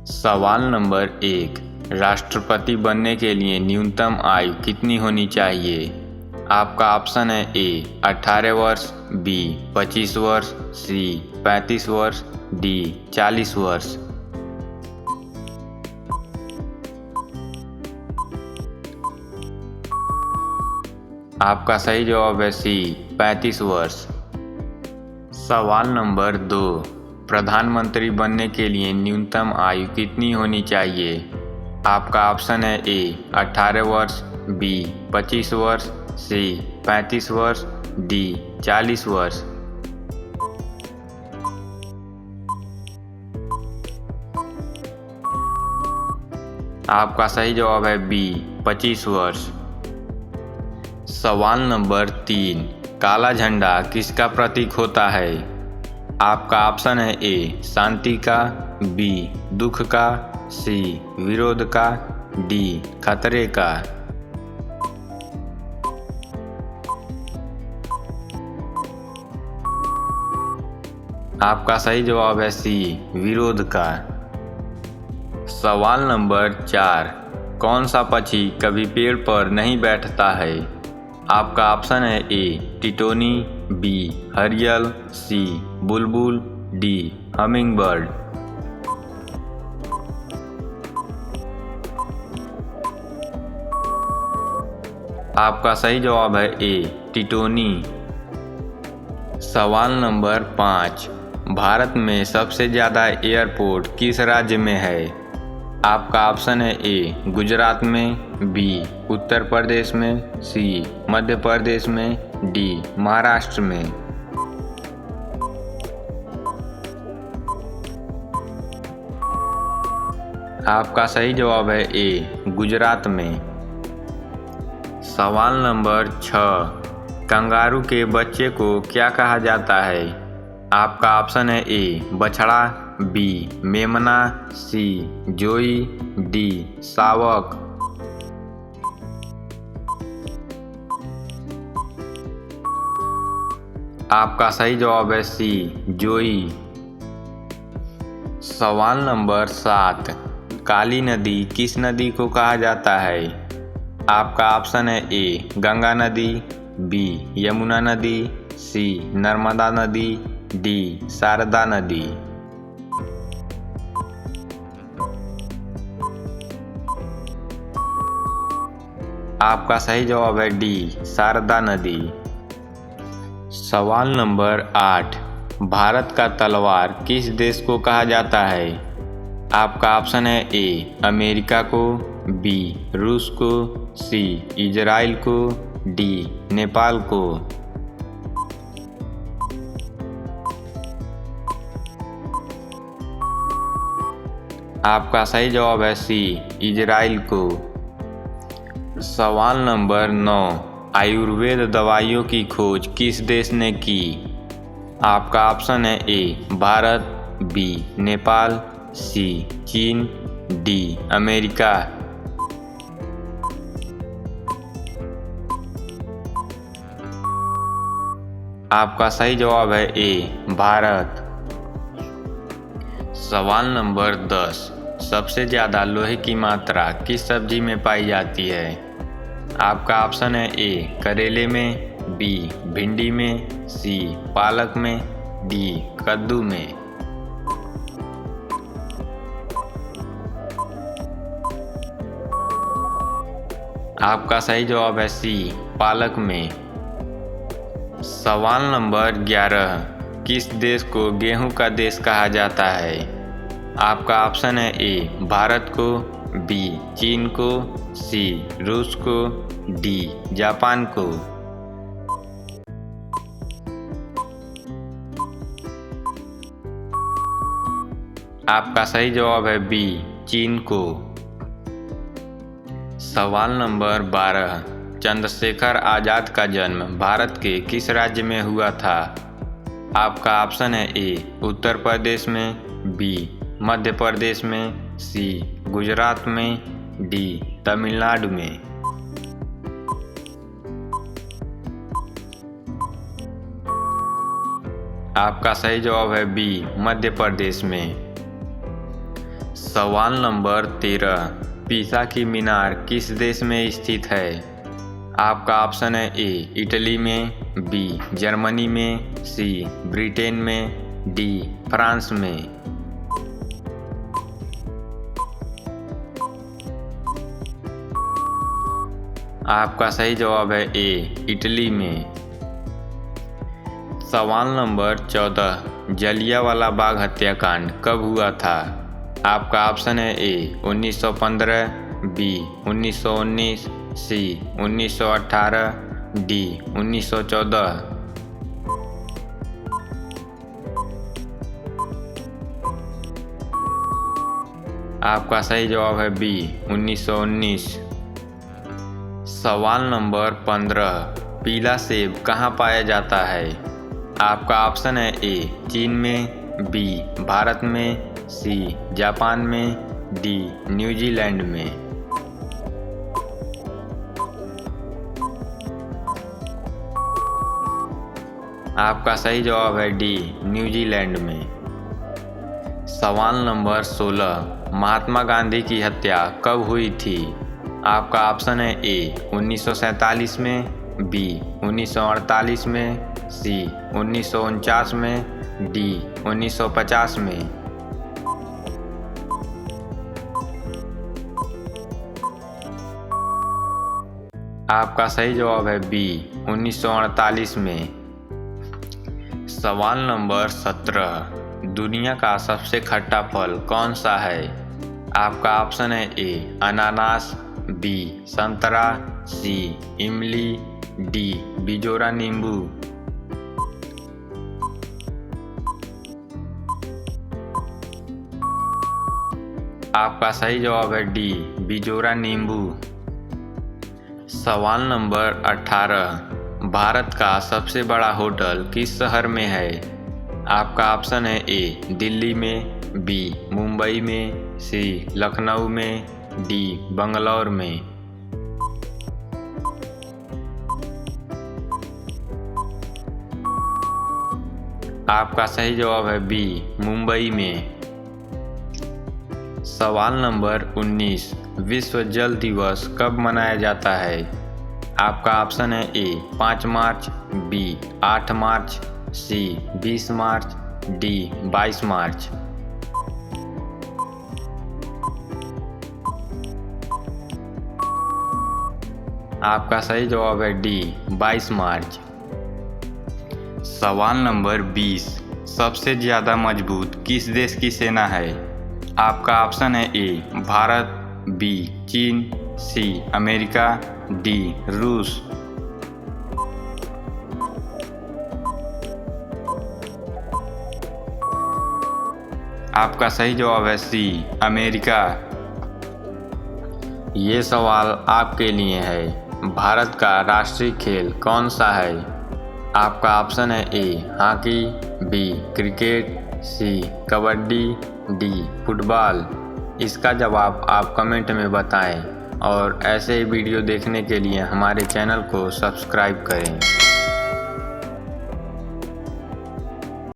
सवाल नंबर 1। राष्ट्रपति बनने के लिए न्यूनतम आयु कितनी होनी चाहिए? आपका ऑप्शन है ए 18 वर्ष, बी 25 वर्ष, सी 35 वर्ष, डी 40 वर्ष। आपका सही जवाब है सी 35 वर्ष। सवाल नंबर 2। प्रधानमंत्री बनने के लिए न्यूनतम आयु कितनी होनी चाहिए? आपका ऑप्शन है ए 18 वर्ष, बी 25 वर्ष, सी 35 वर्ष, डी 40 वर्ष। आपका सही जवाब है बी 25 वर्ष। सवाल नंबर 3। काला झंडा किसका प्रतीक होता है? आपका ऑप्शन है ए शांति का, बी दुख का, सी विरोध का, डी खतरे का। आपका सही जवाब है सी विरोध का। सवाल नंबर 4। कौन सा पक्षी कभी पेड़ पर नहीं बैठता है? आपका ऑप्शन है ए टिटोनी, बी हरियल, सी बुलबुल, डी हमिंगबर्ड। आपका सही जवाब है ए टिटोनी। सवाल नंबर 5। भारत में सबसे ज़्यादा एयरपोर्ट किस राज्य में है? आपका ऑप्शन है ए गुजरात में, बी उत्तर प्रदेश में, सी मध्य प्रदेश में, डी महाराष्ट्र में। आपका सही जवाब है ए गुजरात में। सवाल नंबर 6। कंगारू के बच्चे को क्या कहा जाता है? आपका ऑप्शन है ए बछड़ा, बी मेमना, सी जोई, डी शावक। आपका सही जवाब है सी जोई। सवाल नंबर 7। काली नदी किस नदी को कहा जाता है? आपका ऑप्शन है ए गंगा नदी, बी यमुना नदी, सी नर्मदा नदी, डी शारदा नदी। आपका सही जवाब है डी शारदा नदी। सवाल नंबर 8। भारत का तलवार किस देश को कहा जाता है? आपका ऑप्शन है ए अमेरिका को, बी रूस को, सी इजराइल को, डी नेपाल को। आपका सही जवाब है सी इजराइल को। सवाल नंबर 9। आयुर्वेद दवाइयों की खोज किस देश ने की? आपका ऑप्शन है ए भारत, बी नेपाल, सी चीन, डी अमेरिका। आपका सही जवाब है ए भारत। सवाल नंबर 10। सबसे ज़्यादा लोहे की मात्रा किस सब्जी में पाई जाती है? आपका ऑप्शन है ए करेले में, बी भिंडी में, सी पालक में, डी कद्दू में। आपका सही जवाब है सी पालक में। सवाल नंबर 11। किस देश को गेहूं का देश कहा जाता है? आपका ऑप्शन है ए भारत को, बी चीन को, सी रूस को, डी जापान को। आपका सही जवाब है बी चीन को। सवाल नंबर 12। चंद्रशेखर आज़ाद का जन्म भारत के किस राज्य में हुआ था? आपका ऑप्शन है ए उत्तर प्रदेश में, बी मध्य प्रदेश में, सी गुजरात में, डी तमिलनाडु में। आपका सही जवाब है बी मध्य प्रदेश में। सवाल नंबर 13, पीसा की मीनार किस देश में स्थित है? आपका ऑप्शन है ए इटली में, बी जर्मनी में, सी ब्रिटेन में, डी फ्रांस में। आपका सही जवाब है ए इटली में। सवाल नंबर 14, जलियांवाला बाग हत्याकांड कब हुआ था? आपका ऑप्शन है ए 1915, बी 1919, सी 1918, डी 1914। आपका सही जवाब है बी 1919। सवाल नंबर 15, पीला सेब कहाँ पाया जाता है? आपका ऑप्शन है ए चीन में, बी भारत में, सी जापान में, डी न्यूजीलैंड में। आपका सही जवाब है डी न्यूजीलैंड में। सवाल नंबर 16, महात्मा गांधी की हत्या कब हुई थी? आपका ऑप्शन है ए 1947 में, बी 1948 में, सी 1949 में, डी 1950 में। आपका सही जवाब है बी 1948 में। सवाल नंबर 17, दुनिया का सबसे खट्टा फल कौन सा है? आपका ऑप्शन है ए अनानास, बी संतरा, सी इमली, डी बिजोरा नींबू। आपका सही जवाब है डी बिजोरा नींबू। सवाल नंबर 18, भारत का सबसे बड़ा होटल किस शहर में है? आपका ऑप्शन है ए दिल्ली में, बी मुंबई में, सी लखनऊ में, डी बंगलौर में। आपका सही जवाब है बी मुंबई में। सवाल नंबर 19, विश्व जल दिवस कब मनाया जाता है? आपका ऑप्शन है ए 5 मार्च, बी 8 मार्च, सी 20 मार्च, डी 22 मार्च। आपका सही जवाब है डी 22 मार्च। सवाल नंबर 20, सबसे ज़्यादा मजबूत किस देश की सेना है? आपका ऑप्शन है ए भारत, बी चीन, सी अमेरिका, डी रूस। आपका सही जवाब है सी अमेरिका। ये सवाल आपके लिए है, भारत का राष्ट्रीय खेल कौन सा है? आपका ऑप्शन है A hockey, B cricket, C kabaddi, D football. इसका जवाब आप कमेंट में बताएं और ऐसे ही वीडियो देखने के लिए हमारे चैनल को सब्सक्राइब करें।